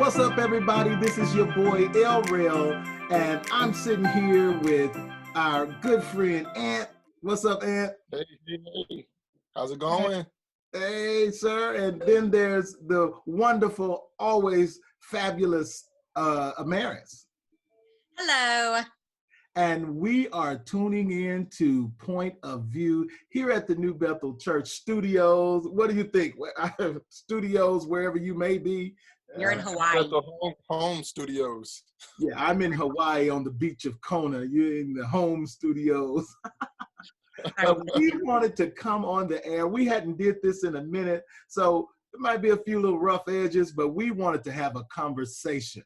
What's up, everybody? This is your boy El Real, and I'm sitting here with our good friend Ant. What's up, Ant? Hey. How's it going? Hey, sir. And then there's the wonderful, always fabulous Amaris. Hello. And we are tuning in to Point of View here at the New Bethel Church Studios. What do you think? Studios, wherever you may be. You're in Hawaii. At the home studios. Yeah, I'm in Hawaii on the beach of Kona. You're in the home studios. We wanted to come on the air. We hadn't did this in a minute, so there might be a few little rough edges, but we wanted to have a conversation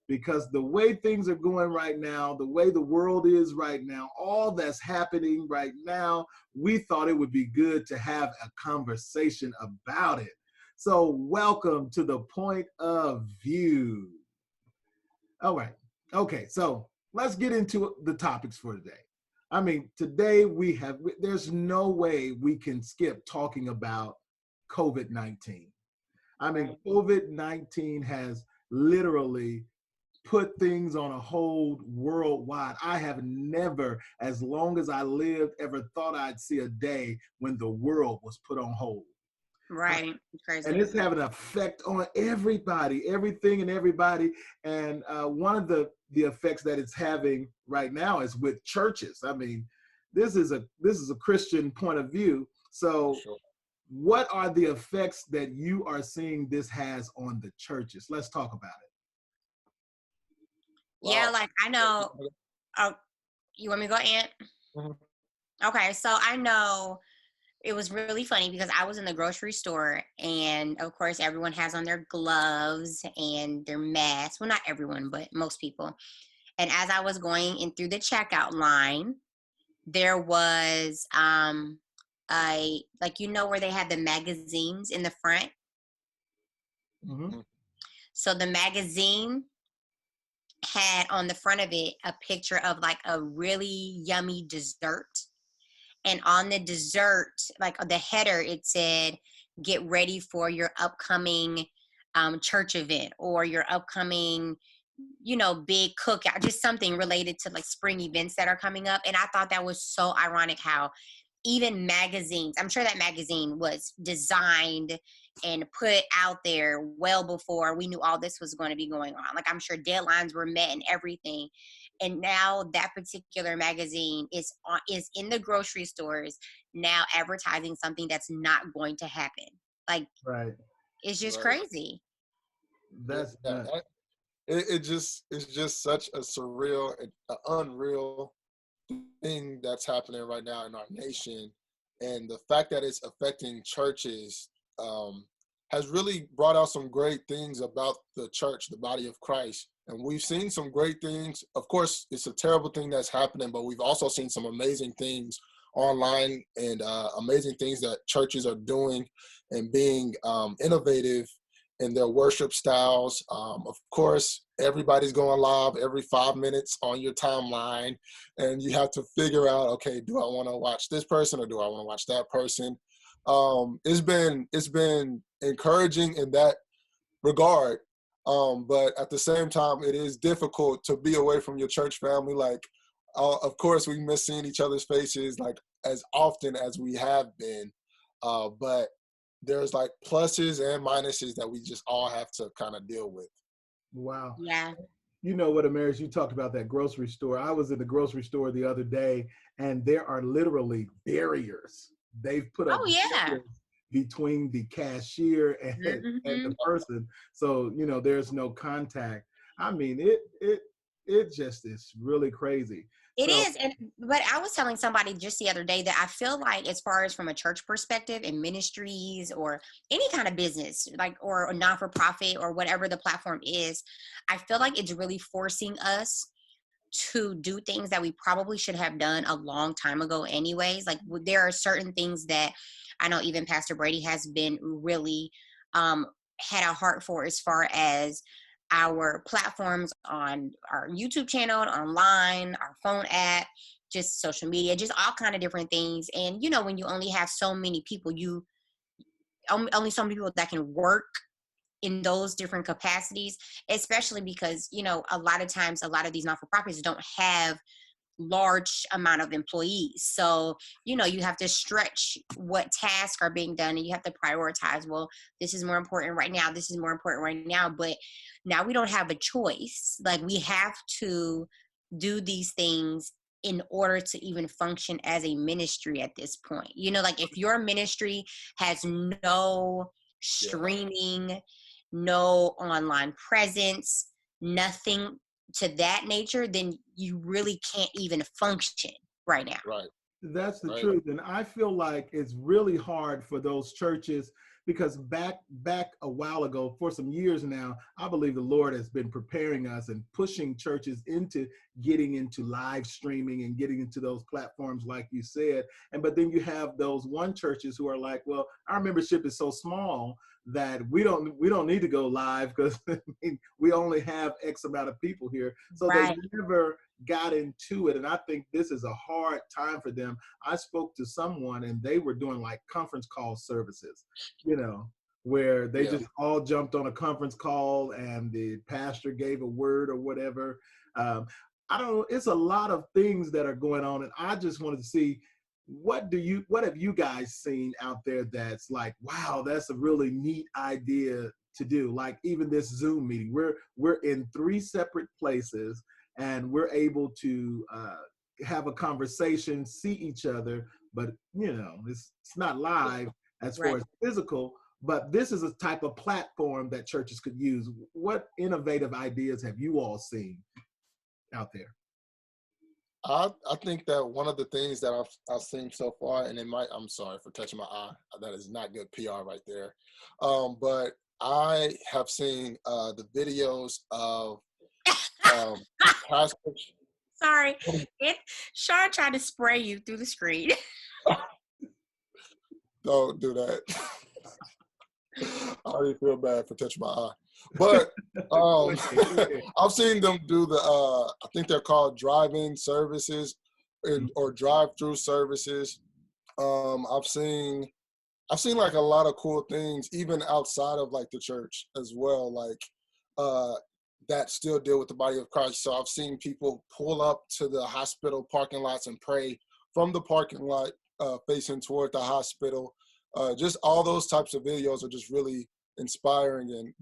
because the way things are going right now, the way the world is right now, all that's happening right now, we thought it would be good to have a conversation about it. So welcome to the Point of View. All right. Okay, so let's get into the topics for today. I mean, today there's no way we can skip talking about COVID-19. I mean, COVID-19 has literally put things on a hold worldwide. I have never, as long as I lived, ever thought I'd see a day when the world was put on hold. Right. Crazy. And it's having an effect on everybody, everything and everybody. And one of the effects that it's having right now is with churches. I mean, this is a Christian point of view. So Sure. What are the effects that you are seeing this has on the churches? Let's talk about it. Yeah, Wow. like I know. Oh, you want me to go, Ant? Mhm. Okay, so I know it was really funny because I was in the grocery store, and of course, everyone has on their gloves and their masks. Well, not everyone, but most people. And as I was going in through the checkout line, there was where they had the magazines in the front. Mm-hmm. So the magazine had on the front of it a picture of like a really yummy dessert. And on the dessert, like the header, it said, get ready for your upcoming church event or your upcoming, big cookout, just something related to like spring events that are coming up. And I thought that was so ironic how even magazines, I'm sure that magazine was designed and put out there well before we knew all this was going to be going on. Like I'm sure deadlines were met and everything. And now that particular magazine is in the grocery stores now advertising something that's not going to happen. Like, Right. it's just Right. crazy. That's Yeah, it's just such a surreal and unreal thing that's happening right now in our nation, and the fact that it's affecting churches has really brought out some great things about the church, the body of Christ. And we've seen some great things. Of course, it's a terrible thing that's happening, but we've also seen some amazing things online and amazing things that churches are doing and being innovative in their worship styles. Of course, everybody's going live every 5 minutes on your timeline, and you have to figure out, okay, do I want to watch this person or do I want to watch that person? It's been encouraging in that regard, but at the same time, it is difficult to be away from your church family. Like, of course, we miss seeing each other's faces like as often as we have been, but there's like pluses and minuses that we just all have to kind of deal with. wow. Yeah. You know what, Amaris, you talked about that grocery store. I was in the grocery store the other day, and there are literally barriers. They've put up Oh, yeah. barriers between the cashier and the person. So, there's no contact. I mean, it just is really crazy. It is, but I was telling somebody just the other day that I feel like, as far as from a church perspective and ministries or any kind of business, like or a non-for-profit or whatever the platform is, I feel like it's really forcing us to do things that we probably should have done a long time ago anyways. Like there are certain things that I know even Pastor Brady has been really had a heart for, as far as our platforms on our YouTube channel, online, our phone app, just social media, just all kind of different things. And when you only have so many people, only so many people that can work in those different capacities, especially because, you know, a lot of times, a lot of these not-for-profits don't have large amount of employees. So, you know, you have to stretch what tasks are being done and you have to prioritize, well, this is more important right now. This is more important right now. But now we don't have a choice. Like, we have to do these things in order to even function as a ministry at this point. You know, like if your ministry has no streaming, no online presence, nothing to that nature, then you really can't even function right now. Right. That's the Right. truth. And I feel like it's really hard for those churches because back a while ago, for some years now, I believe the Lord has been preparing us and pushing churches into getting into live streaming and getting into those platforms like you said. But then you have those one churches who are like, well, our membership is so small that we don't need to go live because I mean, we only have X amount of people here. So Right. they never got into it. And I think this is a hard time for them. I spoke to someone and they were doing like conference call services, you know, where they just all jumped on a conference call and the pastor gave a word or whatever. I don't know. It's a lot of things that are going on. And I just wanted to see, what have you guys seen out there that's like, wow, that's a really neat idea to do? Like even this Zoom meeting, we're in 3 separate places and we're able to have a conversation, see each other, but you know, it's not live as far as physical, but this is a type of platform that churches could use. What innovative ideas have you all seen out there? I think that one of the things that I've seen so far, and I'm sorry for touching my eye. That is not good PR right there. But I have seen the videos of pastors. Sorry, Sean tried to spray you through the screen. Don't do that. I already feel bad for touching my eye. But I've seen them do the, I think they're called drive-in services or drive-through services. I've seen like a lot of cool things, even outside of like the church as well, like that still deal with the body of Christ. So I've seen people pull up to the hospital parking lots and pray from the parking lot facing toward the hospital. Just all those types of videos are just really inspiring and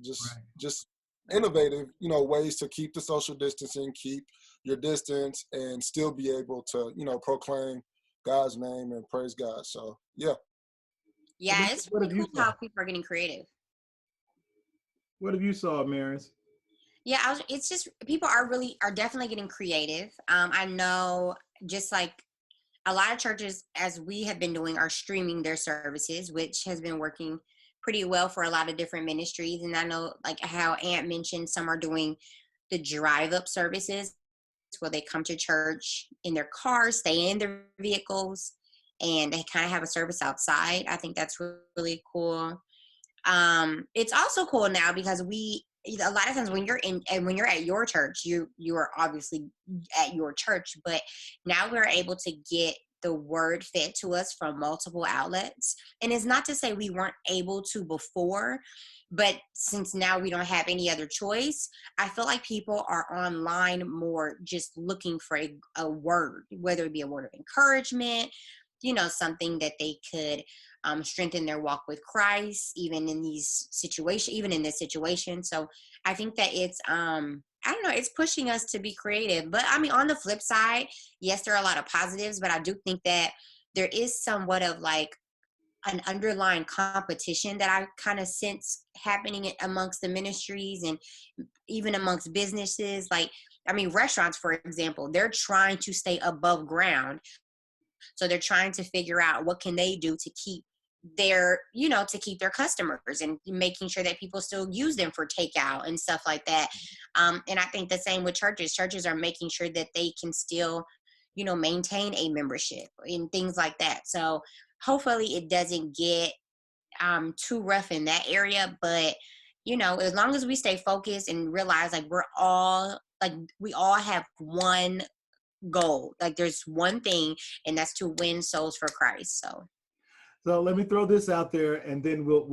just innovative, you know, ways to keep the social distancing, keep your distance, and still be able to, you know, proclaim God's name and praise God. So It's really cool how people are getting creative. What have you saw, Maris? Yeah, it's just people are definitely getting creative. I know, just like a lot of churches, as we have been doing, are streaming their services, which has been working pretty well for a lot of different ministries. And I know, like how Ant mentioned, some are doing the drive-up services where they come to church in their cars, stay in their vehicles, and they kind of have a service outside. I think that's really cool. It's also cool now because a lot of times when you're at your church, you are obviously at your church, but now we're able to get the word fed to us from multiple outlets. And it's not to say we weren't able to before, but since now we don't have any other choice, I feel like people are online more just looking for a word, whether it be a word of encouragement, you know, something that they could strengthen their walk with Christ, even in this situation. So I think that it's, I don't know, it's pushing us to be creative. But I mean, on the flip side, yes, there are a lot of positives, but I do think that there is somewhat of like an underlying competition that I kind of sense happening amongst the ministries and even amongst businesses. Like, I mean, restaurants, for example, they're trying to stay above ground. So they're trying to figure out what can they do to keep their customers and making sure that people still use them for takeout and stuff like that. And I think the same with churches. Churches are making sure that they can still, you know, maintain a membership and things like that. So hopefully it doesn't get too rough in that area. But, you know, as long as we stay focused and realize like we all have one goal, like there's one thing, and that's to win souls for Christ. So let me throw this out there, and then we'll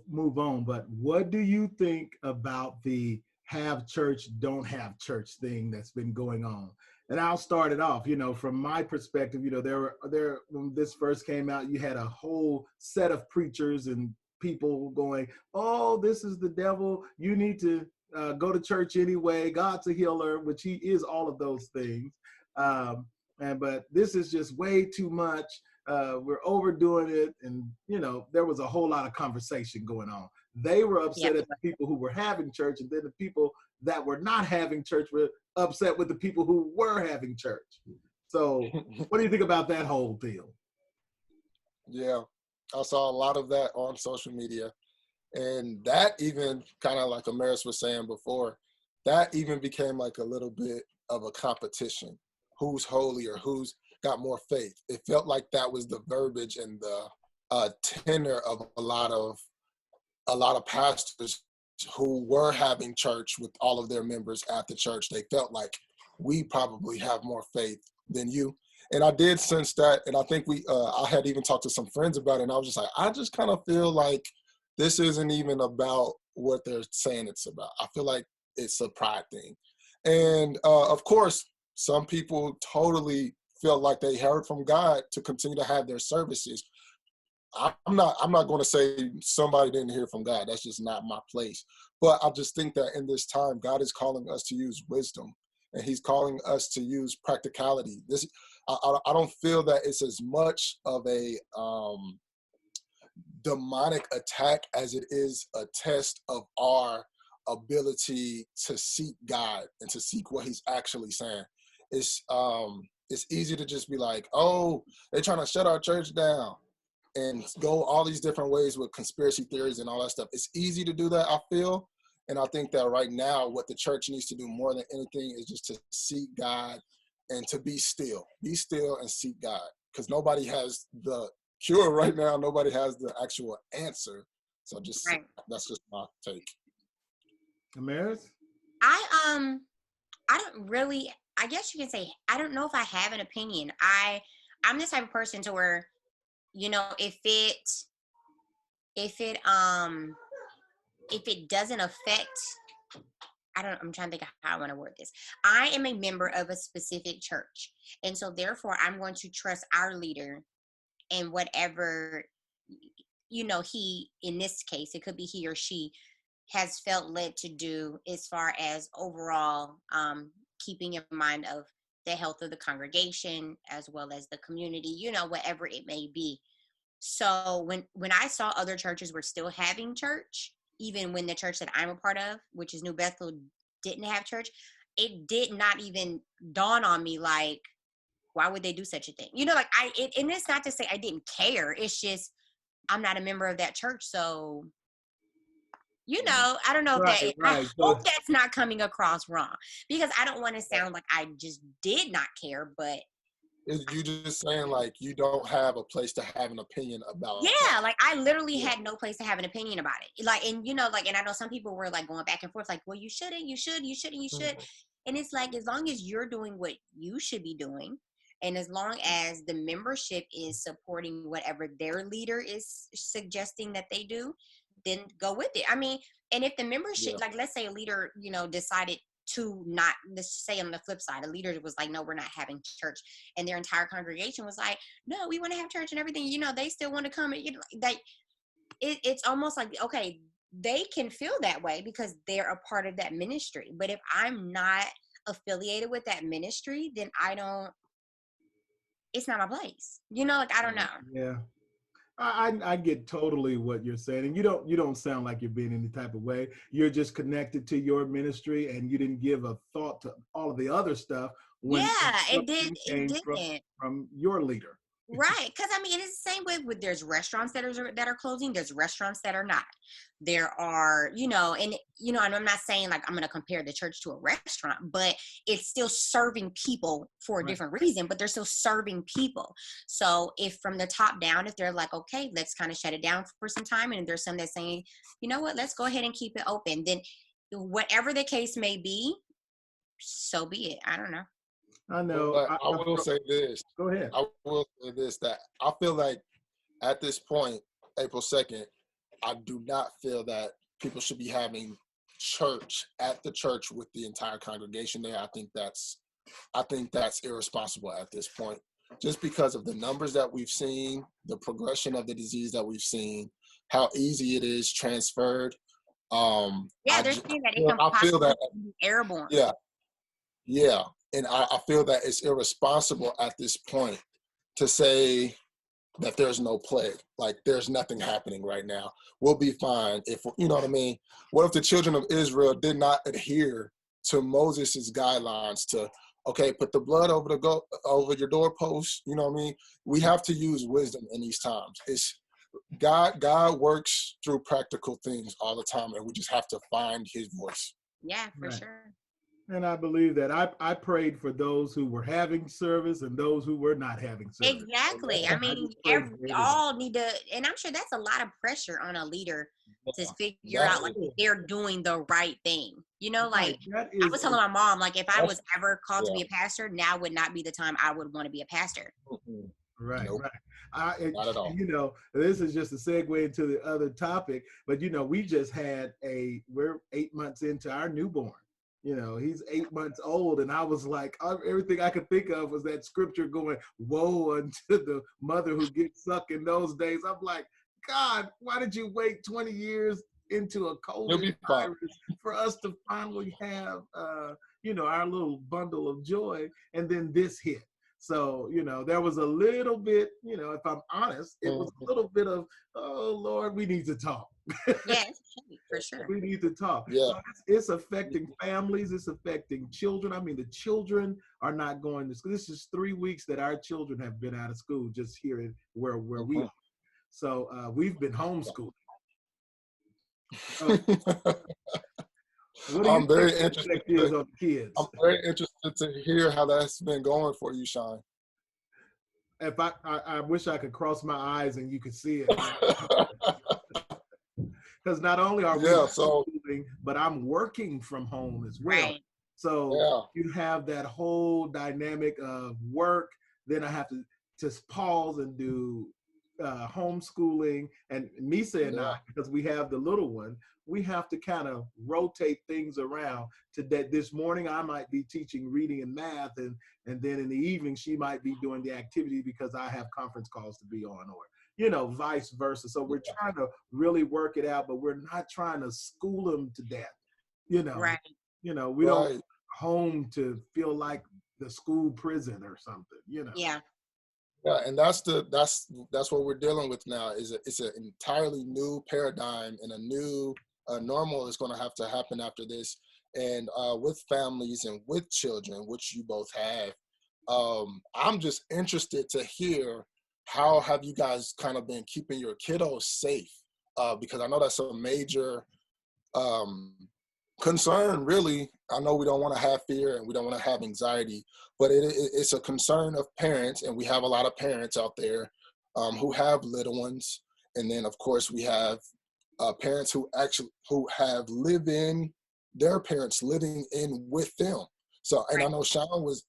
move on. But what do you think about the have church, don't have church thing that's been going on? And I'll start it off. From my perspective, there when this first came out, you had a whole set of preachers and people going, "Oh, this is the devil. You need to go to church anyway. God's a healer," which He is all of those things. But this is just way too much. We're overdoing it. And, there was a whole lot of conversation going on. They were upset at the people who were having church, and then the people that were not having church were upset with the people who were having church. So what do you think about that whole deal? Yeah, I saw a lot of that on social media. And that even kind of like Amaris was saying before, that even became like a little bit of a competition. Who's holier, who's got more faith. It felt like that was the verbiage and the tenor of a lot of pastors who were having church with all of their members at the church. They felt like, we probably have more faith than you. And I did sense that, and I think I had even talked to some friends about it, and I was just like, I just kind of feel like this isn't even about what they're saying it's about. I feel like it's a pride thing. And of course, some people totally feel like they heard from God to continue to have their services. I'm not going to say somebody didn't hear from God. That's just not my place. But I just think that in this time, God is calling us to use wisdom, and He's calling us to use practicality. I don't feel that it's as much of a demonic attack as it is a test of our ability to seek God and to seek what He's actually saying. It's easy to just be like, oh, they're trying to shut our church down, and go all these different ways with conspiracy theories and all that stuff. It's easy to do that, I feel. And I think that right now, what the church needs to do more than anything is just to seek God and to be still and seek God. Because nobody has the cure right now. Nobody has the actual answer. So That's just my take. Amaris? I don't really, I guess you can say, I don't know if I have an opinion. I'm the type of person to where, if it doesn't affect, I'm trying to think of how I want to word this. I am a member of a specific church. And so therefore I'm going to trust our leader and whatever, he, in this case, it could be he or she, has felt led to do as far as overall keeping in mind of the health of the congregation as well as the community, whatever it may be. So when I saw other churches were still having church, even when the church that I'm a part of, which is New Bethel, didn't have church, it did not even dawn on me like, why would they do such a thing? And it's not to say I didn't care. It's just I'm not a member of that church, so I don't know if I hope that's not coming across wrong, because I don't want to sound like I just did not care, but you just saying like you don't have a place to have an opinion about that. Like I literally had no place to have an opinion about it. Like, and and I know some people were like going back and forth like, well, you should. And it's like, as long as you're doing what you should be doing, and as long as the membership is supporting whatever their leader is suggesting that they do, then go with it. I mean, and if the membership, like let's say a leader, decided to not, let's say on the flip side, a leader was like, no, we're not having church. And their entire congregation was like, no, we want to have church and everything, they still want to come. And, it's almost like, okay, they can feel that way because they're a part of that ministry. But if I'm not affiliated with that ministry, then it's not my place. I don't know. Yeah. I get totally what you're saying, and you don't sound like you're being any type of way. You're just connected to your ministry, and you didn't give a thought to all of the other stuff. It didn't from your leader. Right, because I mean, it's the same way with there's restaurants that are closing. There's restaurants that are not. There are, and I'm not saying like I'm going to compare the church to a restaurant, but it's still serving people for a different reason. But they're still serving people. So if from the top down, if they're like, okay, let's kind of shut it down for some time, and there's some that's saying, you know what, let's go ahead and keep it open. Then, whatever the case may be, so be it. I don't know. I know. But I will say this. Go ahead. I will say this, that I feel like at this point, April 2nd, I do not feel that people should be having church at the church with the entire congregation there. I think that's irresponsible at this point, just because of the numbers that we've seen, the progression of the disease that we've seen, how easy it is transferred. Yeah, they're saying that it can possibly be airborne. Yeah, and I feel that it's irresponsible at this point to say that there's no plague, like there's nothing happening right now. We'll be fine if, you know what I mean? What if the children of Israel did not adhere to Moses's guidelines to, okay, put the blood over your doorpost, you know what I mean? We have to use wisdom in these times. It's God works through practical things all the time, and we just have to find his voice. Yeah, for sure. And I believe that I prayed for those who were having service and those who were not having service. Exactly. I mean, we all need to, and I'm sure that's a lot of pressure on a leader to figure out like if they're doing the right thing. You know, like I was telling my mom, like if I was ever called to be a pastor, now would not be the time I would want to be a pastor. Right, nope. Right. Not at all. You know, this is just a segue into the other topic, but you know, we just had we're 8 months into our newborn. You know, he's 8 months old, and I was like, everything I could think of was that scripture going, woe unto the mother who gets sucked in those days. I'm like, God, why did you wait 20 years into a COVID virus for us to finally have, you know, our little bundle of joy, and then this hit. So, you know, there was a little bit, you know, if I'm honest, it was a little bit of, oh, Lord, we need to talk. Yes, for sure. We need to talk. Yeah. So it's affecting families. It's affecting children. I mean, the children are not going to school. This is 3 weeks that our children have been out of school just here where we are. So we've been homeschooling. I'm very interested. On kids? I'm very interested to hear how that's been going for you, Sean. If I wish I could cross my eyes and you could see it. Because not only are we homeschooling, but I'm working from home as well. Right. So you have that whole dynamic of work. Then I have to just pause and do homeschooling. And Misa and I, because we have the little one, we have to kind of rotate things around. This morning I might be teaching reading and math, and then in the evening she might be doing the activity because I have conference calls to be on, or you know, vice versa. So we're trying to really work it out, but we're not trying to school them to death. You know, right. You know, we don't home to feel like the school prison or something. You know. Yeah. Yeah, and that's what we're dealing with now. It's an entirely new paradigm and a new normal is going to have to happen after this. And with families and with children, which you both have, I'm just interested to hear how have you guys kind of been keeping your kiddos safe? Because I know that's a major concern, really. I know we don't want to have fear and we don't want to have anxiety, but it's a concern of parents, and we have a lot of parents out there who have little ones. And then, of course, we have parents who have their parents living in with them. So, and I know Sean was,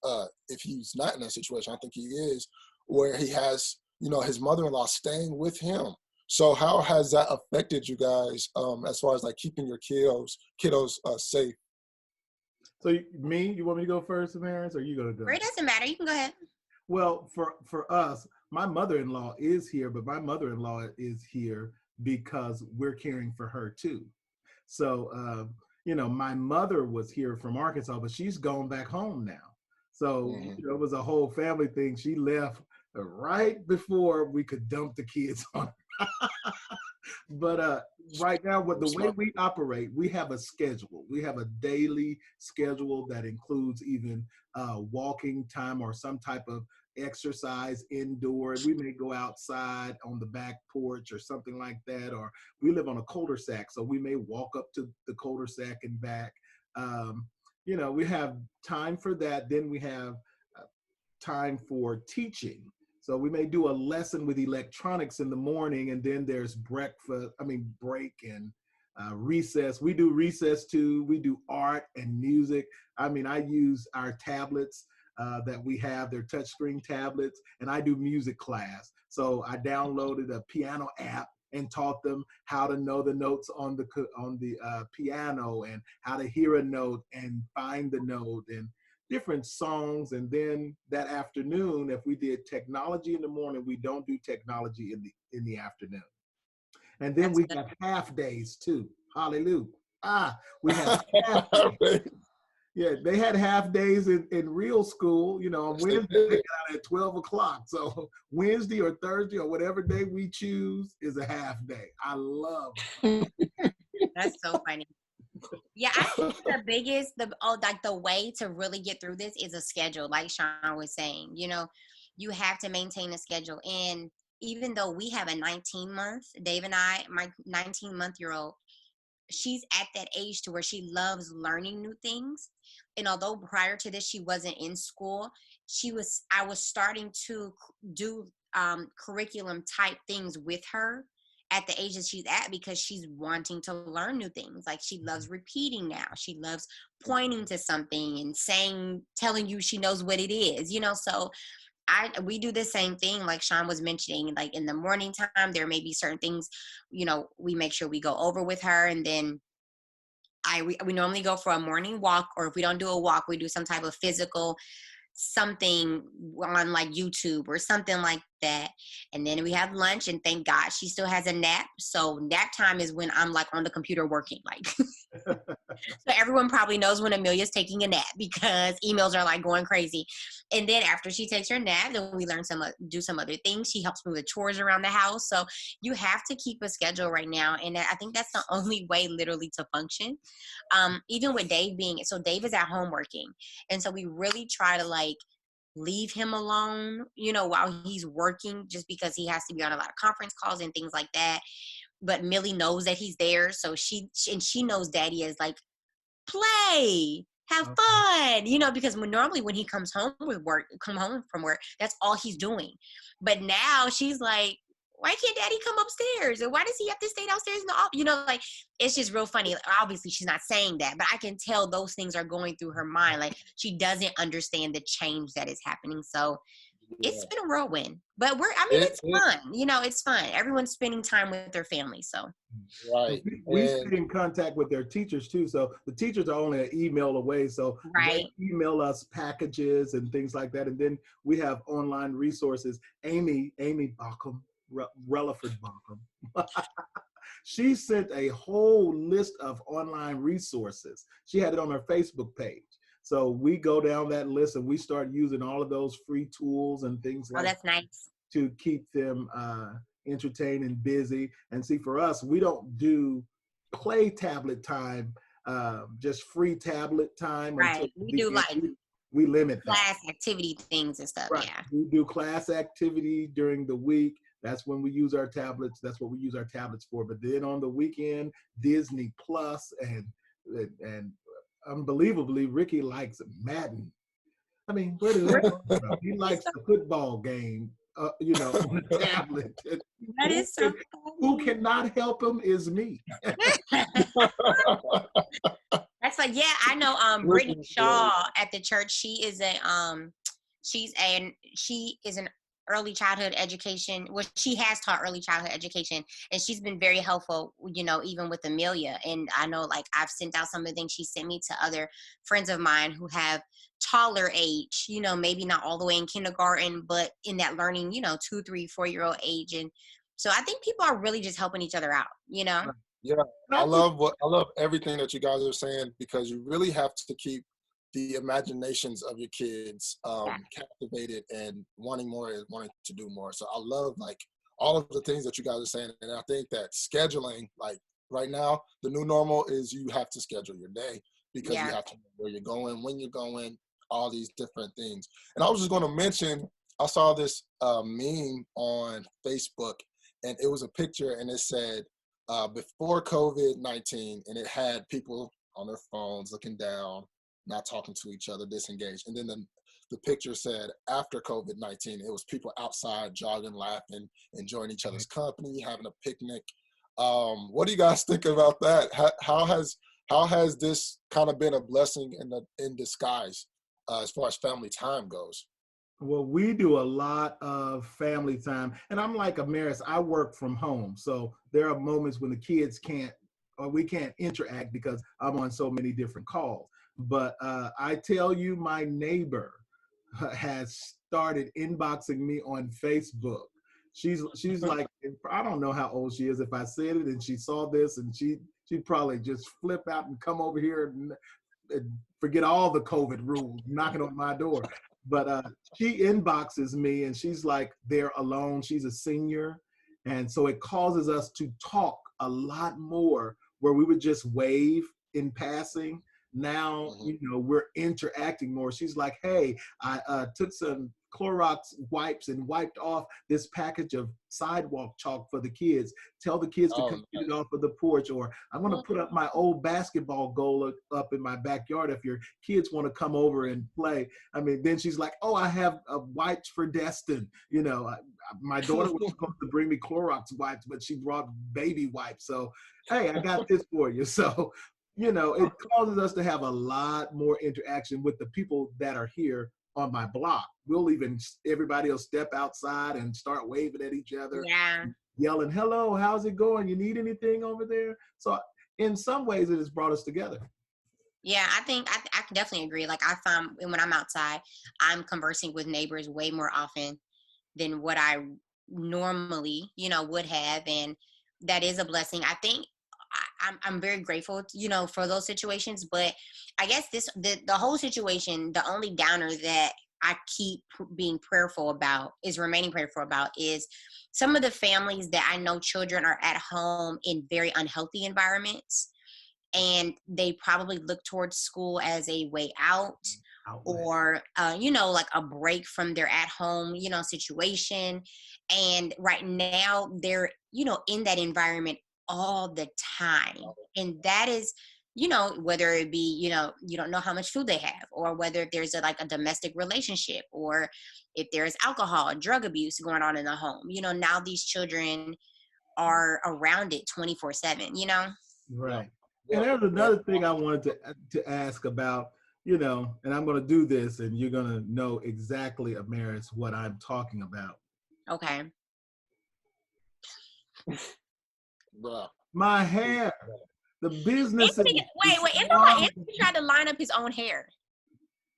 if he's not in that situation, I think he is, where he has, you know, his mother-in-law staying with him. So how has that affected you guys as far as like keeping your kiddos safe? So you want me to go first, Amaris, or are you going to go? It doesn't matter. You can go ahead. Well, for us, my mother-in-law is here, but my mother-in-law is here because we're caring for her too. So, you know, my mother was here from Arkansas, but she's gone back home now. So you know, it was a whole family thing. She left right before we could dump the kids on her. But right now, the way we operate, we have a schedule. We have a daily schedule that includes even walking time or some type of exercise indoors. We may go outside on the back porch or something like that, or we live on a cul-de-sac, so we may walk up to the cul-de-sac and back. You know, we have time for that. Then we have time for teaching. So we may do a lesson with electronics in the morning, and then there's break and recess. We do recess too. We do art and music. I mean, I use our tablets. that we have. They're touchscreen tablets, and I do music class. So I downloaded a piano app and taught them how to know the notes on the piano and how to hear a note and find the note and different songs. And then that afternoon, if we did technology in the morning, we don't do technology in the afternoon. And then we got half days too. Hallelujah. We have half days. Yeah, they had half days in real school. You know, on Wednesday they got out at 12 o'clock. So Wednesday or Thursday or whatever day we choose is a half day. I love it. That's so funny. Yeah, I think the way to really get through this is a schedule, like Sean was saying. You know, you have to maintain a schedule. And even though we have a 19-month, Dave and I, my 19-month-year-old, she's at that age to where she loves learning new things. And although prior to this she wasn't in school, I was starting to do curriculum type things with her at the age that she's at, because she's wanting to learn new things. Like, she loves repeating now. She loves pointing to something and telling you she knows what it is, you know. So we do the same thing, like Sean was mentioning. Like, in the morning time, there may be certain things, you know, we make sure we go over with her. And then we normally go for a morning walk, or if we don't do a walk, we do some type of physical something on like YouTube or something like that. And then we have lunch, and thank God she still has a nap. So nap time is when I'm like on the computer working, like. So everyone probably knows when Amelia's taking a nap, because emails are like going crazy. And then after she takes her nap, then we do some other things. She helps me with chores around the house. So you have to keep a schedule right now. And I think that's the only way literally to function. Even with Dave Dave is at home working. And so we really try to like leave him alone, you know, while he's working, just because he has to be on a lot of conference calls and things like that. But Millie knows that he's there. So she knows Daddy is like, play, have fun, you know, because normally when he comes home from work, that's all he's doing. But now she's like, why can't Daddy come upstairs? And why does he have to stay downstairs in the office? You know, like, it's just real funny. Obviously, she's not saying that, but I can tell those things are going through her mind. Like, she doesn't understand the change that is happening. So it's been a whirlwind, but it's fun. You know, it's fun. Everyone's spending time with their family. So right. We stay in contact with their teachers too. So the teachers are only an email away. So right. They email us packages and things like that. And then we have online resources. Amy Baucom, Relaford Baucom. She sent a whole list of online resources. She had it on her Facebook page. So we go down that list and we start using all of those free tools and things like that's nice. To keep them entertained and busy. And see, for us, we don't do play tablet time, just free tablet time. Right. We do we limit class activity things and stuff. Right. Yeah. We do class activity during the week. That's when we use our tablets. That's what we use our tablets for. But then on the weekend, Disney Plus and unbelievably, Ricky likes Madden. I mean, where does that come from? He likes the football game, you know, on the tablet. That is so funny. Who cannot help him is me. That's like, yeah, I know. Brittany Shaw at the church. She is an early childhood education. Well, she has taught early childhood education, and she's been very helpful, you know, even with Amelia. And I know, like, I've sent out some of the things she sent me to other friends of mine who have taller age, you know, maybe not all the way in kindergarten, but in that learning, you know, 2, 3, 4-year-old age. And so I think people are really just helping each other out, you know? Yeah. I love everything that you guys are saying, because you really have to keep the imaginations of your kids captivated and wanting to do more. So I love like all of the things that you guys are saying. And I think that scheduling, like right now, the new normal is you have to schedule your day, because you have to know where you're going, when you're going, all these different things. And I was just going to mention, I saw this meme on Facebook, and it was a picture, and it said, before COVID-19, and it had people on their phones looking down, not talking to each other, disengaged. And then the picture said, after COVID-19, it was people outside jogging, laughing, enjoying each other's company, having a picnic. What do you guys think about that? How has this kind of been a blessing in disguise as far as family time goes? Well, we do a lot of family time, and I'm like Amaris, I work from home. So there are moments when the kids can't, or we can't interact because I'm on so many different calls. But I tell you, my neighbor has started inboxing me on Facebook. She's like, I don't know how old she is. If I said it and she saw this, and she'd probably just flip out and come over here and forget all the COVID rules, knocking on my door. But she inboxes me and she's like, they're alone. She's a senior. And so it causes us to talk a lot more, where we would just wave in passing. Now, we're interacting more. She's like, hey, I took some Clorox wipes and wiped off this package of sidewalk chalk for the kids. Tell the kids to come get it off of the porch, or I'm going to put up my old basketball goal up in my backyard if your kids want to come over and play. I mean, then she's like, oh, I have wipes for Destin. My daughter was supposed to bring me Clorox wipes, but she brought baby wipes. So, hey, I got this for you. So, it causes us to have a lot more interaction with the people that are here on my block. Everybody will step outside and start waving at each other, yelling, hello, how's it going? You need anything over there? So in some ways it has brought us together. Yeah, I think I can definitely agree. Like, I find when I'm outside, I'm conversing with neighbors way more often than what I normally, would have. And that is a blessing. I think I'm very grateful, for those situations. But I guess the whole situation, the only downer that I keep remaining prayerful about is some of the families that I know children are at home in very unhealthy environments, and they probably look towards school as a way out, or like a break from their at home situation. And right now they're in that environment all the time. And that is, whether it be, you don't know how much food they have, or whether there's a domestic relationship, or if there's alcohol, drug abuse going on in the home. Now these children are around it 24/7, Right. And there's another thing I wanted to ask about, and I'm going to do this and you're going to know exactly, Amaris, what I'm talking about. Okay. Bruh. My hair. The business. Wait, Anthony tried to line up his own hair.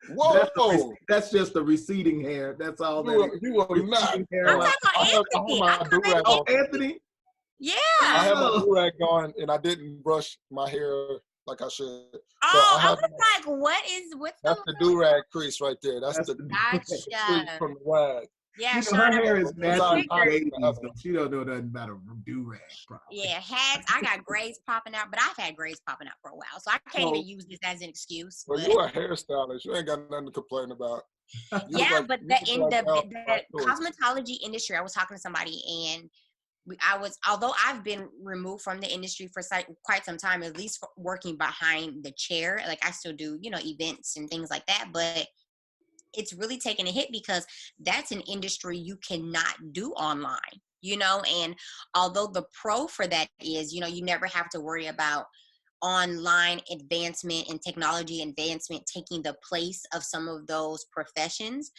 Whoa! That's just the receding hair. That's all. You are not. I'm talking about Anthony. Oh, Anthony. Yeah. I have my do-rag on, and I didn't brush my hair like I should. Oh, I was like, what's the do-rag crease right there. That's the crease from the rag. Yeah, her hair is naturally gray, so she don't know nothing about a do-rag. Yeah, I got grays popping out, but I've had grays popping out for a while, so I can't even use this as an excuse. Well, you're a hairstylist. You ain't got nothing to complain about. Yeah, but in the cosmetology industry, I was talking to somebody, and although I've been removed from the industry for quite some time, at least working behind the chair, like I still do, events and things like that, but it's really taken a hit because that's an industry you cannot do online, and although the pro for that is, you never have to worry about online advancement and technology advancement taking the place of some of those professions.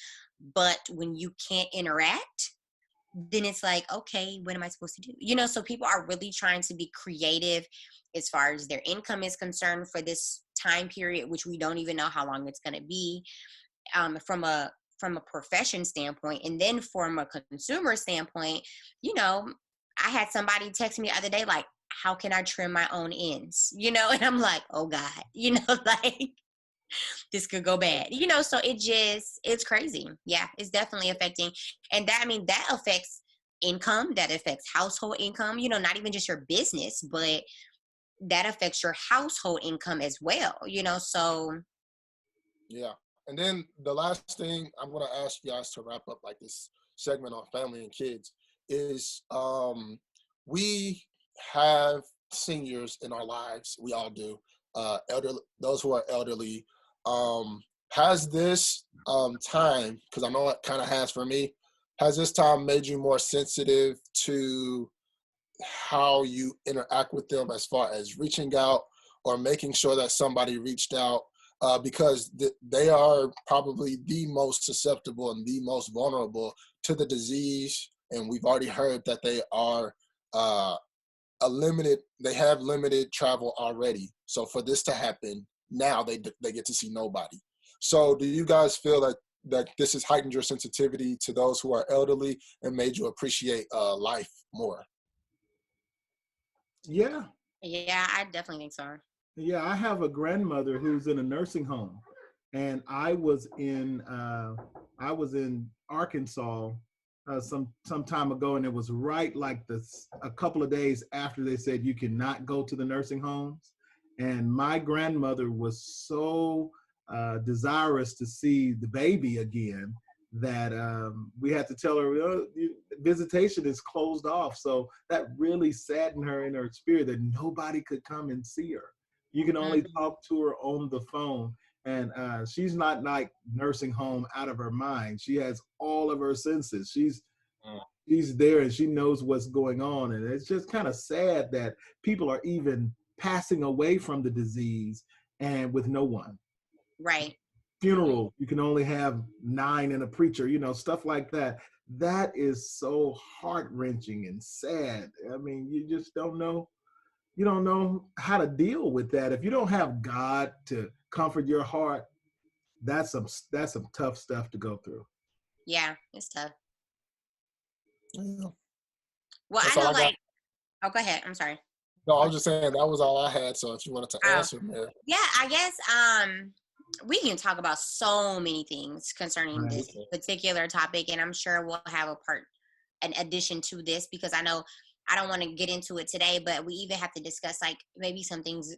But when you can't interact, then it's like, okay, what am I supposed to do? So people are really trying to be creative as far as their income is concerned for this time period, which we don't even know how long it's going to be. From a profession standpoint, and then from a consumer standpoint, I had somebody text me the other day like, how can I trim my own ends? And I'm like, oh God, like this could go bad, so it's crazy. Yeah, it's definitely affecting. And that affects income, that affects household income, not even just your business, but that affects your household income as well, so. Yeah. And then the last thing I'm going to ask you guys to wrap up like this segment on family and kids is we have seniors in our lives. We all do. Those who are elderly. Has this time, because I know it kind of has for me, has this time made you more sensitive to how you interact with them as far as reaching out or making sure that somebody reached out because they are probably the most susceptible and the most vulnerable to the disease. And we've already heard that they are they have limited travel already. So for this to happen, now they get to see nobody. So do you guys feel that this has heightened your sensitivity to those who are elderly and made you appreciate life more? Yeah. Yeah, I definitely think so. Yeah, I have a grandmother who's in a nursing home, and I was in Arkansas some time ago, and it was right like this a couple of days after they said you cannot go to the nursing homes, and my grandmother was so desirous to see the baby again that we had to tell her, visitation is closed off. So that really saddened her in her spirit that nobody could come and see her. You can only talk to her on the phone. And she's not like nursing home out of her mind. She has all of her senses. She's there and she knows what's going on. And it's just kind of sad that people are even passing away from the disease and with no one. Right. Funeral, you can only have 9 and a preacher, stuff like that. That is so heart-wrenching and sad. I mean, you just don't know. You don't know how to deal with that. If you don't have God to comfort your heart, that's some tough stuff to go through. Yeah, it's tough. Yeah. Well, That's I know, all I got. oh, go ahead. I'm sorry. No, I was just saying that was all I had. So if you wanted to answer, Mary. Yeah, I guess we can talk about so many things concerning this particular topic, and I'm sure we'll have an addition to this, because I know I don't want to get into it today, but we even have to discuss like maybe some things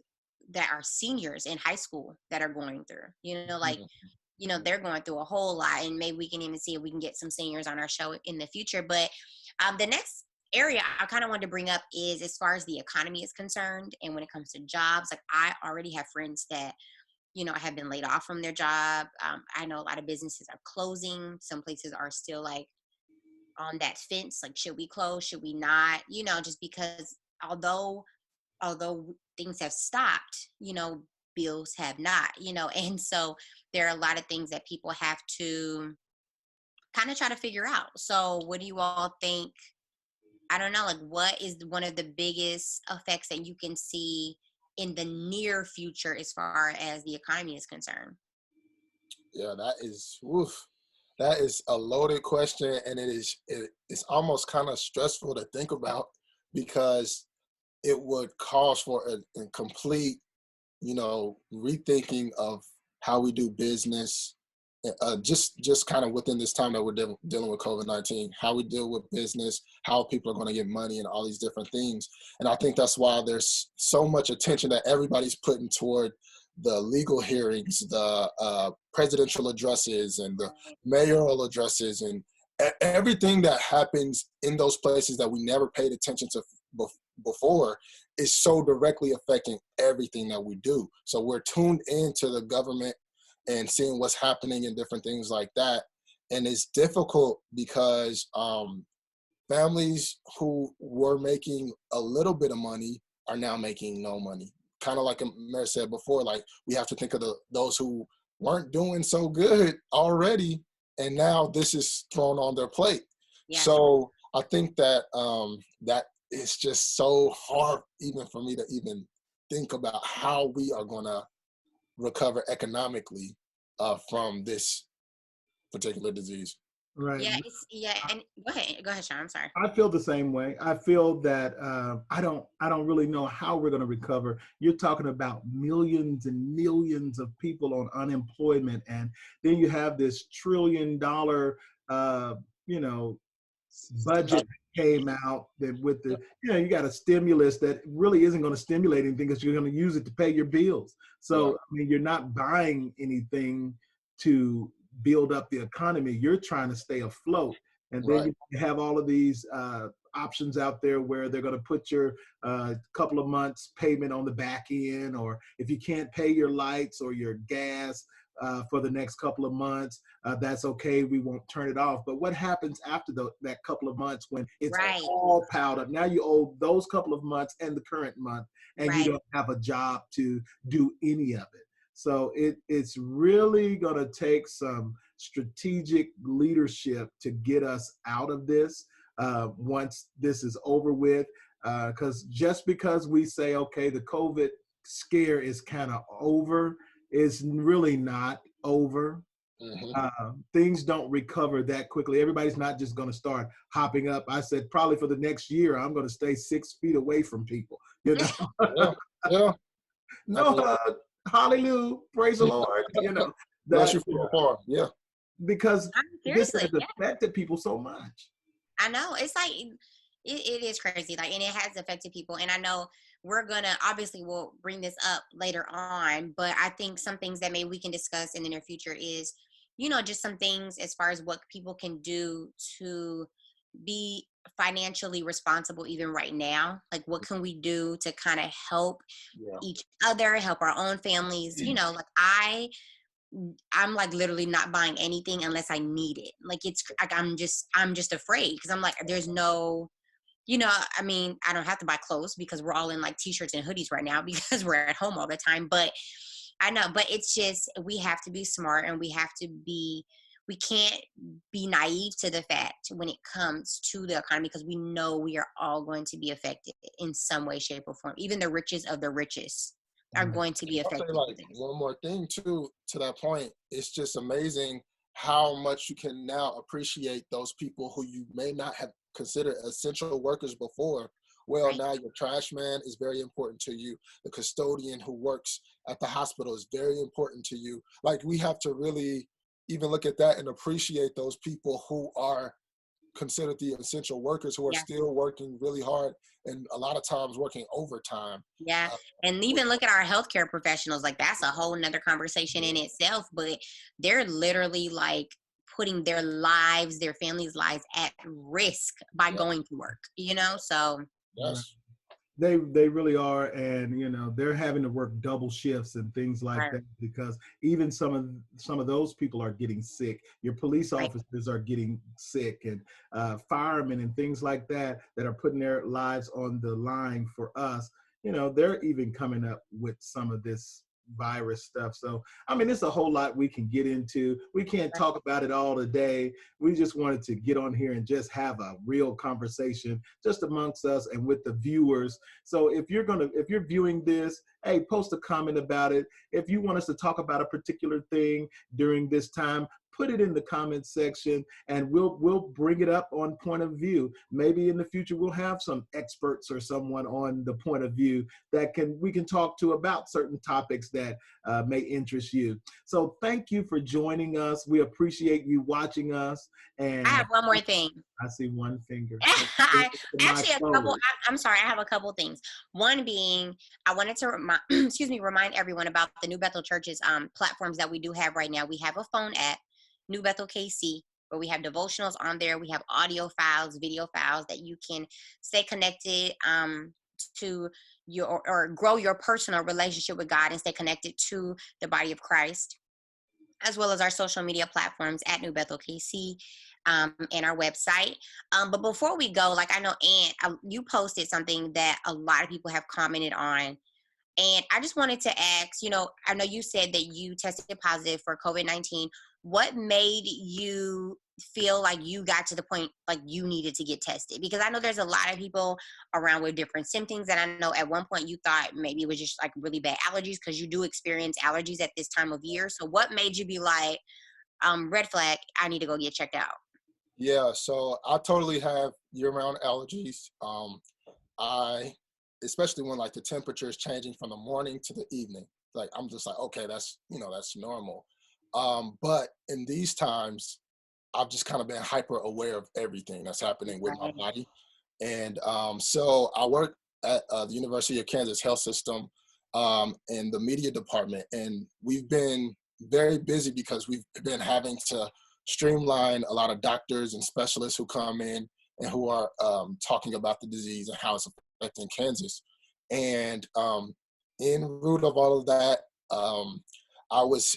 that are seniors in high school that are going through, they're going through a whole lot, and maybe we can even see if we can get some seniors on our show in the future. But the next area I kind of wanted to bring up is as far as the economy is concerned, and when it comes to jobs, like I already have friends that have been laid off from their job. I know a lot of businesses are closing. Some places are still like on that fence, like, should we close, should we not, just because although things have stopped, bills have not, and so there are a lot of things that people have to kind of try to figure out. So what do you all think? I don't know, like, what is one of the biggest effects that you can see in the near future as far as the economy is concerned? Yeah, that is a loaded question, and it's almost kind of stressful to think about, because it would cause for a complete, rethinking of how we do business, just kind of within this time that we're dealing with COVID-19, how we deal with business, how people are going to get money, and all these different things. And I think that's why there's so much attention that everybody's putting toward the legal hearings, the presidential addresses, and the mayoral addresses, and everything that happens in those places that we never paid attention to before is so directly affecting everything that we do. So we're tuned into the government and seeing what's happening and different things like that. And it's difficult because families who were making a little bit of money are now making no money. Kind of like Mary said before, like, we have to think of those who weren't doing so good already, and now this is thrown on their plate. Yeah. So I think that that is just so hard even for me to even think about how we are going to recover economically from this particular disease. Right. Yeah. And go ahead, Sean. I'm sorry. I feel the same way. I feel that I don't really know how we're going to recover. You're talking about millions and millions of people on unemployment, and then you have this $1 trillion, budget came out that with the, you got a stimulus that really isn't going to stimulate anything because you're going to use it to pay your bills. So, I mean, you're not buying anything to build up the economy. You're trying to stay afloat. And then you have all of these options out there where they're going to put your couple of months payment on the back end, or if you can't pay your lights or your gas for the next couple of months, that's okay. We won't turn it off. But what happens after that couple of months when it's all piled up? Now you owe those couple of months and the current month, and you don't have a job to do any of it. So it's really going to take some strategic leadership to get us out of this once this is over with. Because just because we say, okay, the COVID scare is kind of over, it's really not over. Things don't recover that quickly. Everybody's not just going to start hopping up. I said probably for the next year, I'm going to stay 6 feet away from people. You know, Yeah. no, hallelujah, praise the Lord. You know, Bless you from afar. Yeah, because this has Yeah. affected people so much. I know. It's like it is crazy. Like, and it has affected people. And I know we'll bring this up later on, but I think some things that maybe we can discuss in the near future is, just some things as far as what people can do to be financially responsible even right now. Like, what can we do to kind of help each other, help our own families? Like I'm like literally not buying anything unless I need it. Like, it's like I'm just afraid because I'm like, there's no, I mean, I don't have to buy clothes because we're all in like t-shirts and hoodies right now because we're at home all the time. But I know, but it's just, we have to be smart, and we can't be naive to the fact when it comes to the economy, because we know we are all going to be affected in some way, shape, or form. Even the richest of the richest are going to be I'll affected. say like one more thing too, to that point. It's just amazing how much you can now appreciate those people who you may not have considered essential workers before. Well, Right. now your trash man is very important to you. The custodian who works at the hospital is very important to you. Like, we have to really even look at that and appreciate those people who are considered the essential workers, who are Yeah. still working really hard and a lot of times working overtime. Yeah. And even look at our healthcare professionals. Like, that's a whole nother conversation in itself, but they're literally like putting their lives, their families' lives at risk by going to work, So Yes. They really are, and they're having to work double shifts and things like Right. that, because even some of those people are getting sick. Your police Right. officers are getting sick, and firemen and things like that are putting their lives on the line for us. They're even coming up with some of this virus stuff. So I mean, it's a whole lot we can get into. We can't talk about it all today. We just wanted to get on here and just have a real conversation just amongst us and with the viewers. So if you're viewing this, hey, post a comment about it. If you want us to talk about a particular thing during this time, put it in the comments section, and we'll bring it up on Point of View. Maybe in the future we'll have some experts or someone on the Point of View that we can talk to about certain topics that may interest you. So thank you for joining us. We appreciate you watching us. And I have one more thing. I see one finger. Actually, a couple. I'm sorry. I have a couple things. One being, I wanted to remind everyone about the New Bethel Church's platforms that we do have right now. We have a phone app, New Bethel KC, where we have devotionals on there. We have audio files, video files that you can stay connected to or grow your personal relationship with God and stay connected to the body of Christ, as well as our social media platforms at New Bethel KC, and our website. But before we go, like, I know, Aunt, you posted something that a lot of people have commented on. And I just wanted to ask, I know you said that you tested positive for COVID-19. What made you feel like you got to the point like you needed to get tested? Because I know there's a lot of people around with different symptoms. And I know at one point you thought maybe it was just like really bad allergies, because you do experience allergies at this time of year. So what made you be like, red flag, I need to go get checked out? Yeah, so I totally have year-round allergies. Especially when like the temperature is changing from the morning to the evening. Like, I'm just like, okay, that's normal. But in these times, I've just kind of been hyper aware of everything that's happening with my body. And so I work at the University of Kansas Health System in the media department. And we've been very busy because we've been having to streamline a lot of doctors and specialists who come in and who are talking about the disease and how it's affecting Kansas. And in root of all of that, I was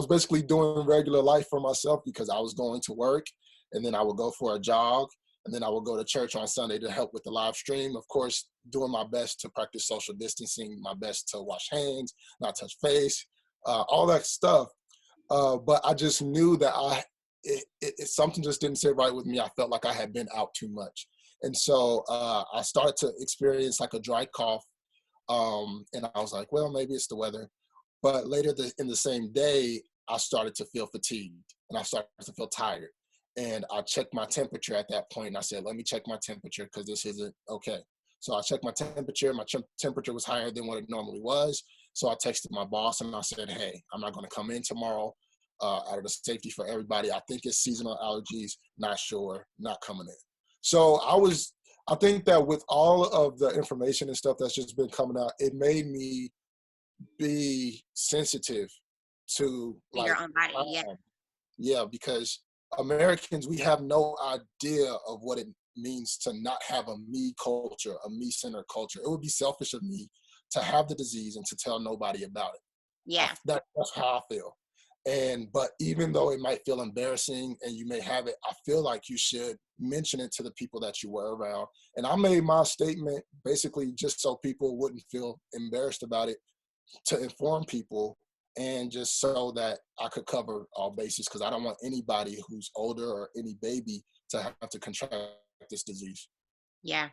basically doing regular life for myself, because I was going to work and then I would go for a jog And then I would go to church on Sunday to help with the live stream. Of course, doing my best to practice social distancing, my best to wash hands, not touch face, all that stuff. But I just knew that something just didn't sit right with me. I felt like I had been out too much. And so I started to experience like a dry cough. And I was like, well, maybe it's the weather. But later in the same day, I started to feel fatigued and I started to feel tired. And I checked my temperature at that point, and I said, let me check my temperature because this isn't okay. So I checked my temperature. My temperature was higher than what it normally was. So I texted my boss and I said, hey, I'm not going to come in tomorrow out of the safety for everybody. I think it's seasonal allergies, not sure, not coming in. So I think that with all of the information and stuff that's just been coming out, it made me be sensitive to like your own body. Yeah, because Americans, we have no idea of what it means to not have a me culture, a me-centered culture. It would be selfish of me to have the disease and to tell nobody about it. Yeah. That's how I feel. But even though it might feel embarrassing and you may have it, I feel like you should mention it to the people that you were around. And I made my statement basically just so people wouldn't feel embarrassed about it, to inform people, and just so that I could cover all bases, because I don't want anybody who's older or any baby to have to contract this disease. Yeah.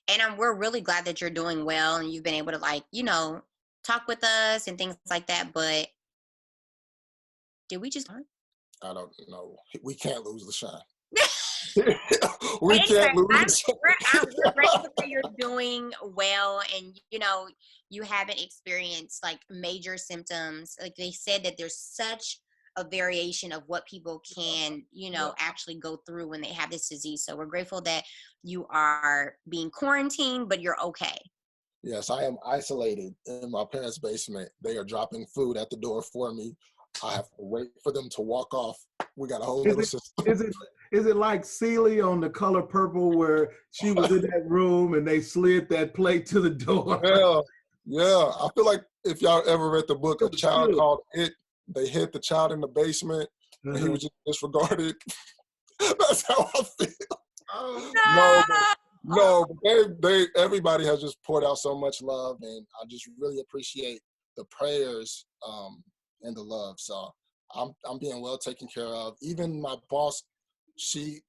And we're really glad that you're doing well and you've been able to, like, talk with us and things like that. But did we just learn? I don't know. We can't lose the shine. We can't lose. We're grateful that you're doing well, and you haven't experienced like major symptoms. Like they said that there's such a variation of what people can actually go through when they have this disease. So we're grateful that you are being quarantined, but you're okay. Yes, I am isolated in my parents' basement. They are dropping food at the door for me. I have to wait for them to walk off. We got a whole little system. Is it like Celie on The Color Purple, where she was in that room and they slid that plate to the door? Yeah. I feel like if y'all ever read the book, A Child Called It, they hid the child in the basement and he was just disregarded. That's how I feel. Oh, no, but everybody has just poured out so much love, and I just really appreciate the prayers and the love. So I'm being well taken care of. Even my boss, she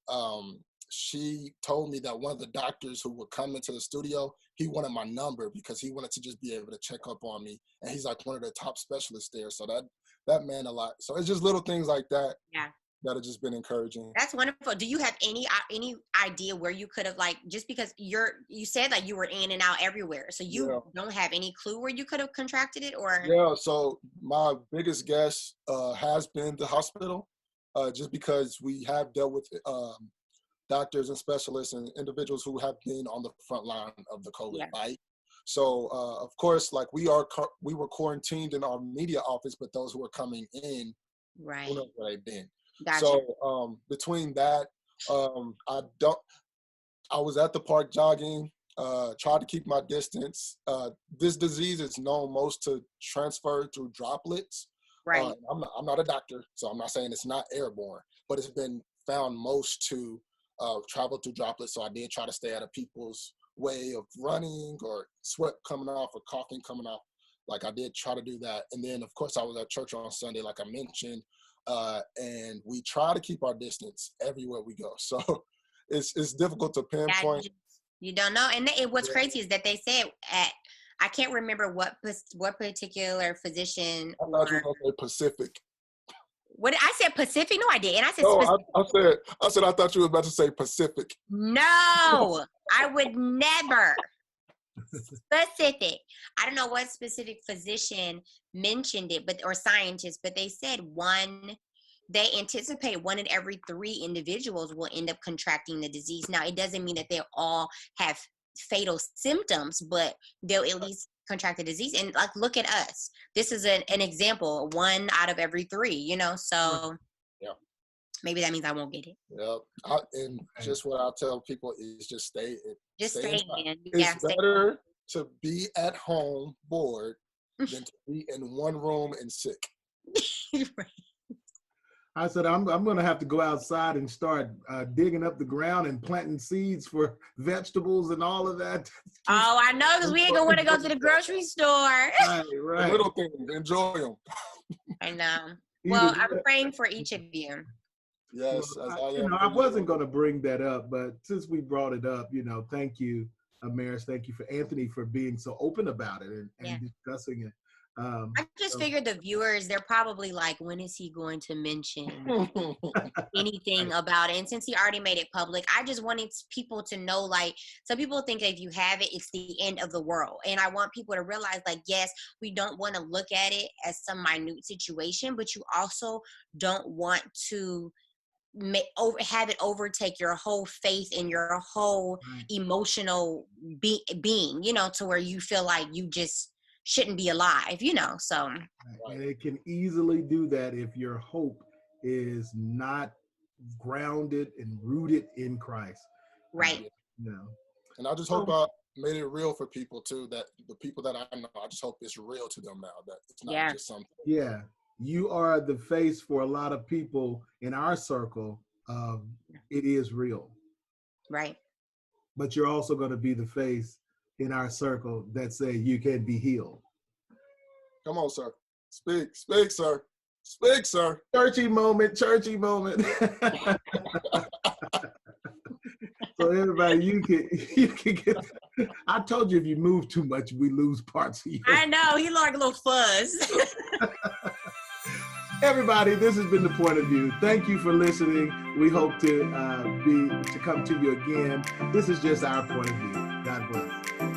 told me that one of the doctors who would come into the studio, he wanted my number because he wanted to just be able to check up on me. And he's like one of the top specialists there. So that meant a lot. So it's just little things like that. Yeah. That have just been encouraging. That's wonderful. Do you have any idea where you could have, like, just because you said like you were in and out everywhere, so you don't have any clue where you could have contracted it? Or So my biggest guess has been the hospital, just because we have dealt with doctors and specialists and individuals who have been on the front line of the COVID fight. So of course, like we were quarantined in our media office, but those who are coming in, who knows where they've been. Gotcha. So between that, I was at the park jogging, tried to keep my distance. This disease is known most to transfer through droplets. Right. I'm not a doctor, so I'm not saying it's not airborne, but it's been found most to travel through droplets. So I did try to stay out of people's way of running or sweat coming off or coughing coming off. Like I did try to do that. And then of course I was at church on Sunday, like I mentioned. And we try to keep our distance everywhere we go. So it's difficult to pinpoint. You don't know. And what's crazy is that they said I can't remember what particular physician. I thought you were going to say Pacific. What I said Pacific? No, I did. And I said I said I thought you were about to say Pacific. No, I would never. Specific. I don't know what specific physician mentioned it, or scientist, but they said they anticipate 1 in every 3 individuals will end up contracting the disease. Now, it doesn't mean that they'll all have fatal symptoms, but they'll at least contract the disease. And like, look at us. This is an example, 1 out of every 3, so maybe that means I won't get it. Yep. And just what I tell people is just stay in. Yeah, it's better to be at home bored than to be in one room and sick. Right. I said, I'm going to have to go outside and start digging up the ground and planting seeds for vegetables and all of that. Oh, I know, because we ain't gonna want to go to the grocery store. Right, The right. little things, enjoy them. I know. Well, I'm praying for each of you. Yes, Well, as I am. I wasn't going to bring that up, but since we brought it up, thank you, Amaris. Thank you for Anthony for being so open about it and discussing it. I just figured the viewers, they're probably like, when is he going to mention anything about it? And since he already made it public, I just wanted people to know, like, some people think that if you have it, it's the end of the world. And I want people to realize, like, yes, we don't want to look at it as some minute situation, but you also don't want to have it overtake your whole faith and your whole emotional being, to where you feel like you just shouldn't be alive, so. And it can easily do that if your hope is not grounded and rooted in Christ. Right. And I just hope I made it real for people too, that the people that I know, I just hope it's real to them now, that it's not just something. Yeah. You are the face for a lot of people in our circle. It is real. Right. But you're also going to be the face in our circle that say you can be healed. Come on, sir. Speak, sir. Speak, sir. Churchy moment. So everybody, you can get. I told you if you move too much, we lose parts of you. I know, he like a little fuzz. Everybody, this has been The Point of View. Thank you for listening. We hope to come to you again. This is just our point of view. God bless.